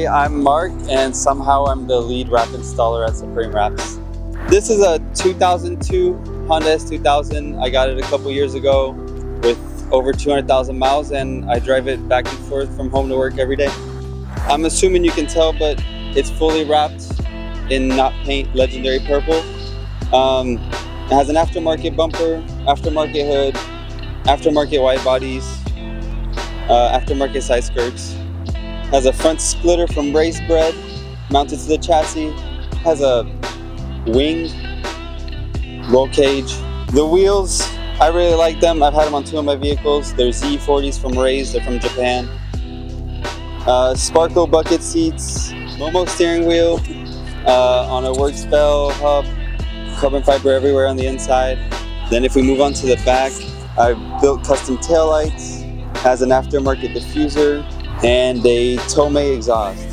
I'm Mark, and somehow I'm the lead wrap installer at Supreme Wraps. This is a 2002 Honda S2000. I got it a couple years ago with over 200,000 miles, and I drive it back and forth from home to work every day. I'm assuming you can tell, but it's fully wrapped in not paint legendary purple. It has an aftermarket bumper, aftermarket hood, aftermarket wide bodies, aftermarket side skirts. Has a front splitter from Race Bred mounted to the chassis. Has a wing, roll cage. The wheels, I really like them. I've had them on two of my vehicles. They're Z40s from Race, they're from Japan. Sparkle bucket seats, Momo steering wheel, on a Xpel hub, carbon fiber everywhere on the inside. Then if we move on to the back, I've built custom taillights, has an aftermarket diffuser, and a Tomei exhaust.